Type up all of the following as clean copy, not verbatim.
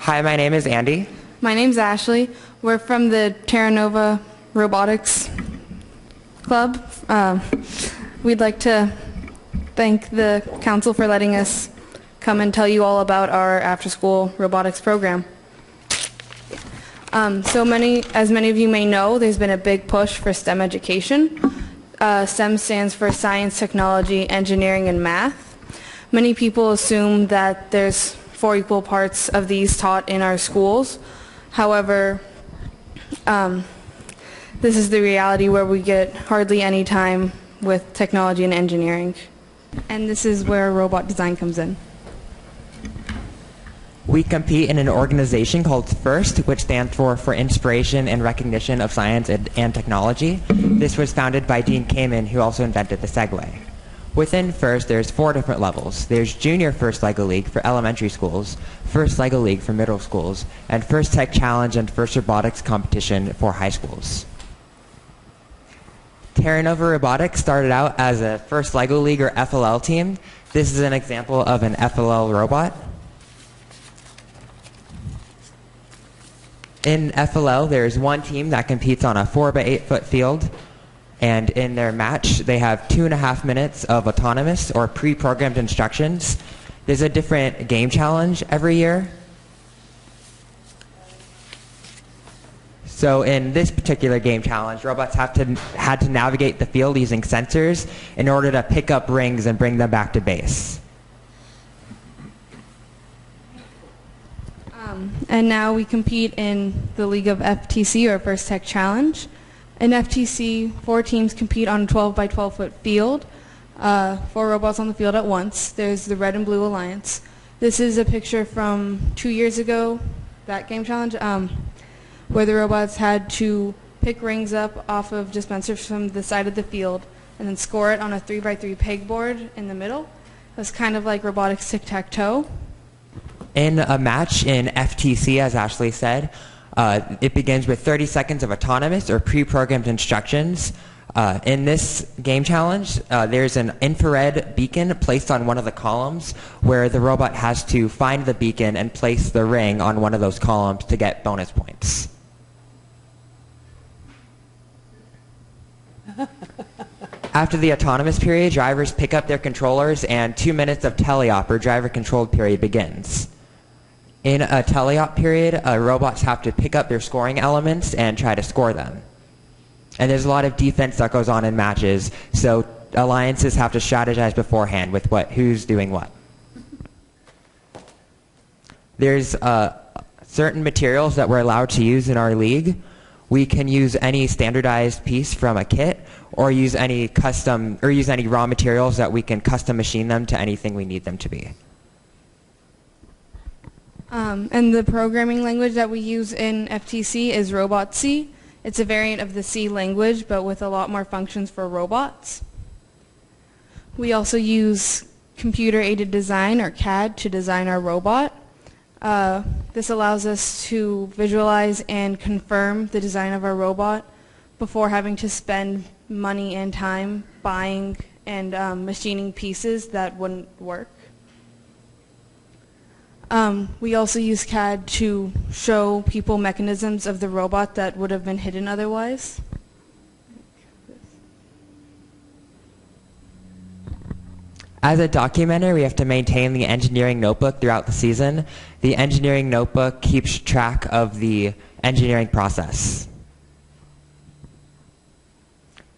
Hi, my name is Andy. My name's Ashley. We're from the Terra Nova Robotics Club. We'd like to thank the council for letting us come and tell you all about our after-school robotics program. As many of you may know, there's been a big push for STEM education. STEM stands for science, technology, engineering, and math. Many people assume that there's 4 equal parts of these taught in our schools. However, this is the reality where we get hardly any time with technology and engineering. And this is where robot design comes in. We compete in an organization called FIRST, which stands for Inspiration and Recognition of Science and Technology. This was founded by Dean Kamen, who also invented the Segway. Within FIRST, there's 4 different levels. There's Junior FIRST LEGO League for elementary schools, FIRST LEGO League for middle schools, and FIRST Tech Challenge and FIRST Robotics Competition for high schools. Terra Nova Robotics started out as a FIRST LEGO League or FLL team. This is an example of an FLL robot. In FLL, there's one team that competes on a 4x8 foot field, and in their match, they have 2.5 minutes of autonomous or pre-programmed instructions. There's a different game challenge every year. So in this particular game challenge, robots had to navigate the field using sensors in order to pick up rings and bring them back to base. And now we compete in the League of FTC, or First Tech Challenge. In FTC, 4 teams compete on a 12 by 12 foot field, 4 robots on the field at once. There's the Red and Blue Alliance. This is a picture from 2 years ago, that game challenge, where the robots had to pick rings up off of dispensers from the side of the field and then score it on a 3x3 pegboard in the middle. It was kind of like robotics tic-tac-toe. In a match in FTC, as Ashley said, it begins with 30 seconds of autonomous or pre-programmed instructions. In this game challenge, there's an infrared beacon placed on one of the columns where the robot has to find the beacon and place the ring on one of those columns to get bonus points. After the autonomous period, drivers pick up their controllers and 2 minutes of teleop or driver-controlled period begins. In a teleop period, robots have to pick up their scoring elements and try to score them. And there's a lot of defense that goes on in matches, so alliances have to strategize beforehand with who's doing what. There's certain materials that we're allowed to use in our league. We can use any standardized piece from a kit, or use any raw materials that we can custom machine them to anything we need them to be. And the programming language that we use in FTC is Robot C. It's a variant of the C language, but with a lot more functions for robots. We also use computer-aided design, or CAD, to design our robot. This allows us to visualize and confirm the design of our robot before having to spend money and time buying and machining pieces that wouldn't work. We also use CAD to show people mechanisms of the robot that would have been hidden otherwise. As a documenter, we have to maintain the engineering notebook throughout the season. The engineering notebook keeps track of the engineering process.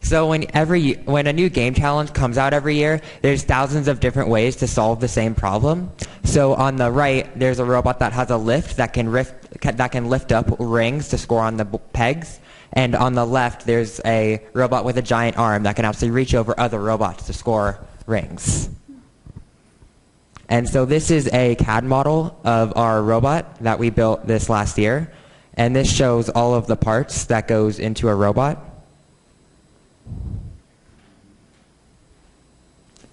So when a new game challenge comes out every year, there's thousands of different ways to solve the same problem. So on the right, there's a robot that has a lift that can lift up rings to score on the pegs. And on the left, there's a robot with a giant arm that can actually reach over other robots to score rings. And so this is a CAD model of our robot that we built this last year. And this shows all of the parts that goes into a robot.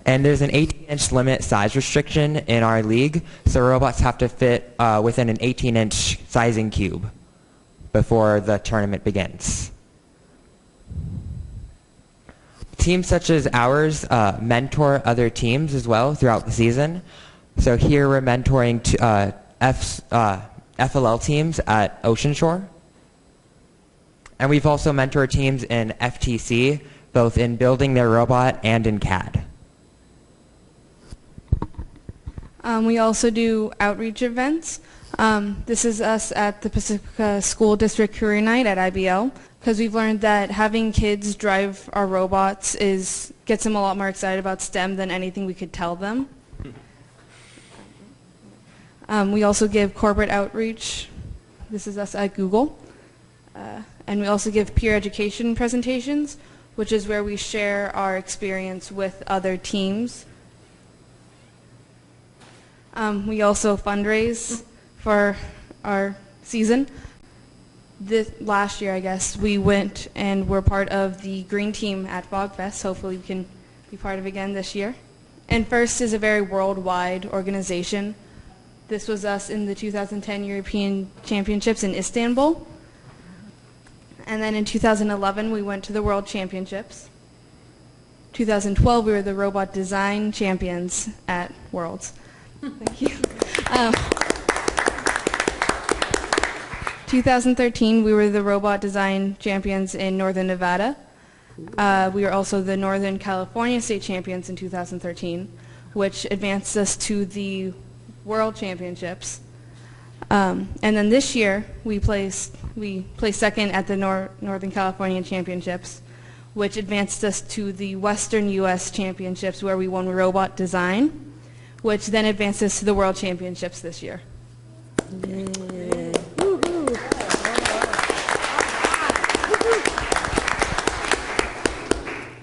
And there's an 18-inch limit size restriction in our league, so robots have to fit within an 18-inch sizing cube before the tournament begins. Teams such as ours mentor other teams as well throughout the season. So here we're mentoring FLL teams at Ocean Shore. And we've also mentored teams in FTC, both in building their robot and in CAD. We also do outreach events. This is us at the Pacifica School District Career Night at IBL, because we've learned that having kids drive our robots gets them a lot more excited about STEM than anything we could tell them. We also give corporate outreach. This is us at Google. And we also give peer education presentations, which is where we share our experience with other teams. We also fundraise for our season. Last year, I guess, we went and were part of the Green Team at FogFest. Hopefully we can be part of it again this year. And FIRST is a very worldwide organization. This was us in the 2010 European Championships in Istanbul. And then in 2011, we went to the World Championships. 2012, we were the Robot Design Champions at Worlds. Thank you. 2013, we were the Robot Design Champions in Northern Nevada. We were also the Northern California State Champions in 2013, which advanced us to the World Championships. And then this year, we placed second at the Northern California Championships, which advanced us to the Western U.S. Championships, where we won Robot Design, which then advanced us to the World Championships this year.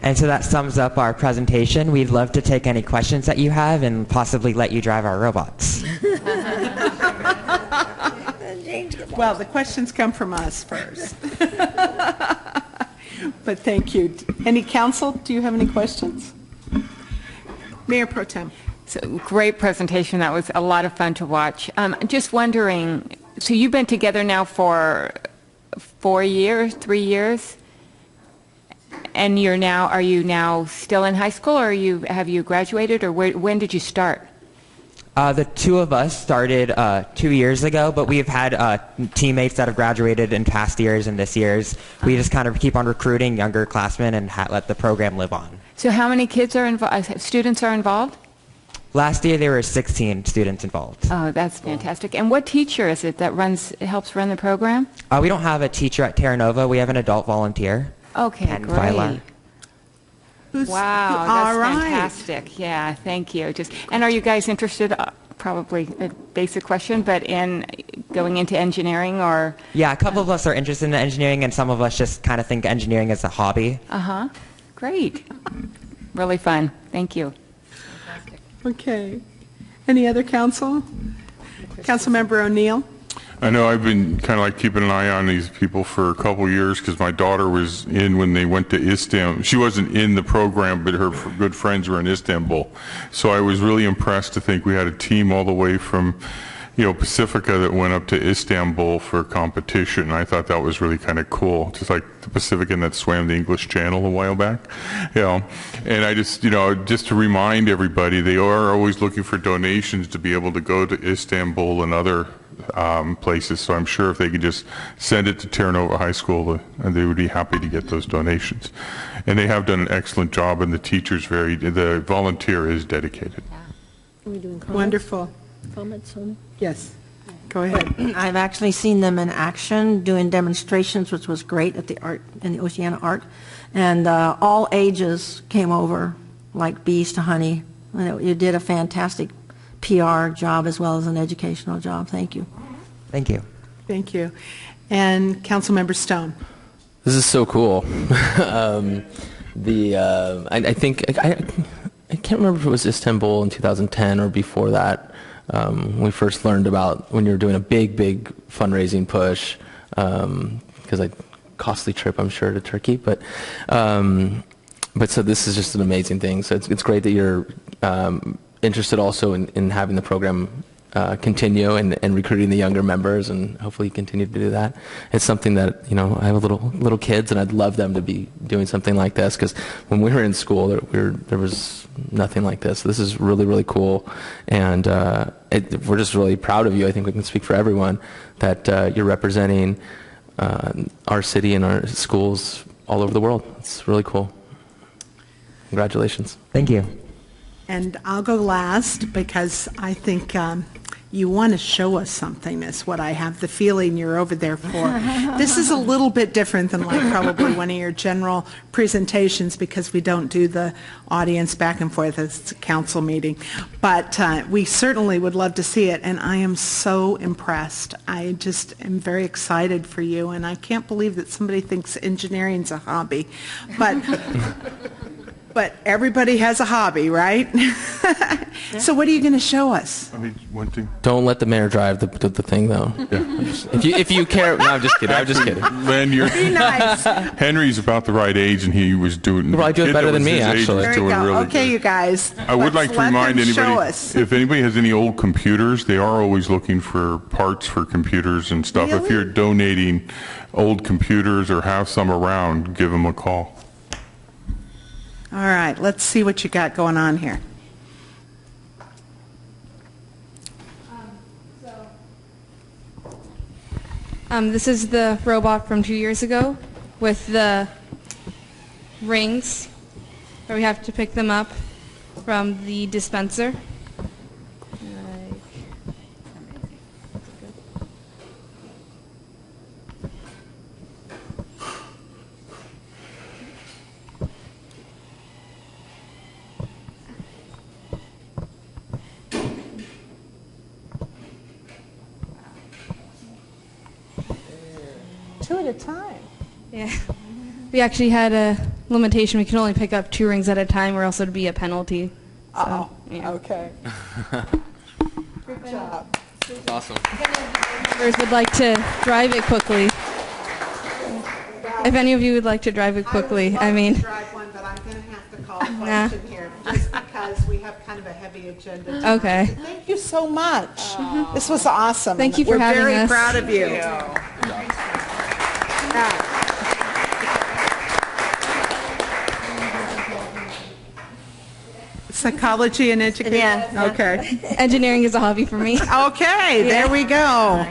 And so that sums up our presentation. We'd love to take any questions that you have and possibly let you drive our robots. Well, the questions come from us first. But thank you. Any council, do you have any questions? Mayor Pro Tem. So, great presentation. That was a lot of fun to watch. Just wondering, so you've been together now for 4 years, 3 years? And are you now still in high school, or have you graduated, or when did you start? The two of us started 2 years ago, but we've had teammates that have graduated in past years and this year's. We just kind of keep on recruiting younger classmen and let the program live on. So how many kids are involved? Students are involved? Last year there were 16 students involved. Oh, that's fantastic. And what teacher is it that helps run the program? We don't have a teacher at Terra Nova. We have an adult volunteer. Okay, Ken great. Filer. Wow, that's fantastic. Yeah, thank you. And are you guys interested, probably a basic question, but in going into engineering or? Yeah, a couple of us are interested in engineering, and some of us just kind of think engineering is a hobby. Uh-huh. Great. Really fun. Thank you. Okay. Any other council? Councilmember O'Neill? I know I've been kind of like keeping an eye on these people for a couple years because my daughter was in when they went to Istanbul. She wasn't in the program, but her good friends were in Istanbul. So I was really impressed to think we had a team all the way from, Pacifica that went up to Istanbul for competition. I thought that was really kind of cool, just like the Pacifican that swam the English Channel a while back. And I just, just to remind everybody, they are always looking for donations to be able to go to Istanbul and other places, so I'm sure if they could just send it to Terra Nova High School, they would be happy to get those donations. And they have done an excellent job, and the volunteer is dedicated. Are we doing comments? Wonderful. Comments on? Yes. Go ahead. I've actually seen them in action doing demonstrations, which was great at the Oceana Art, and all ages came over, like bees to honey. You did a fantastic PR job as well as an educational job. Thank you. Thank you. Thank you. And Councilmember Stone. This is so cool. I think I can't remember if it was Istanbul in 2010 or before that. We first learned about when you're doing a big fundraising push, because a costly trip, I'm sure, to Turkey. But so this is just an amazing thing. So it's great that you're interested also in having the program continue and recruiting the younger members, and hopefully continue to do that. It's something that, I have little kids, and I'd love them to be doing something like this, because when we were in school, there was nothing like this. This is really, really cool, and we're just really proud of you. I think we can speak for everyone that you're representing our city and our schools all over the world. It's really cool. Congratulations. Thank you. And I'll go last because I think you want to show us something, is what I have the feeling you're over there for. This is a little bit different than like probably one of your general presentations, because we don't do the audience back and forth. It's a council meeting. But we certainly would love to see it, and I am so impressed. I just am very excited for you, and I can't believe that somebody thinks engineering's a hobby. But everybody has a hobby, right? So what are you going to show us? I mean, one thing. Don't let the mayor drive the thing, though. Yeah. If you care, no, I'm just kidding. I'm just kidding. Len, Be nice. Henry's about the right age, and he was doing. Well, I do it better than me, actually. There you go. Really Okay, good. you guys. I would like to remind Show anybody, us. if anybody has any old computers, they are always looking for parts for computers and stuff. If Really? you're donating old computers or have some around, give them a call. All right, let's see what you got going on here. This is the robot from 2 years ago with the rings where we have to pick them up from the dispenser. Two at a time. Yeah. We actually had a limitation. We can only pick up 2 rings at a time, or else it would be a penalty. Oh, yeah. okay. Good job. Awesome. Members would like to drive it quickly. If any of you would like to drive it quickly, I mean. drive one, but I'm going to have to call a Nah. question here, just because we have kind of a heavy agenda tonight. Okay. Thank you so much. This was awesome. Thank you for having We're very us. proud of you. Psychology and education? Yeah. Okay. Engineering is a hobby for me. Okay, there we go.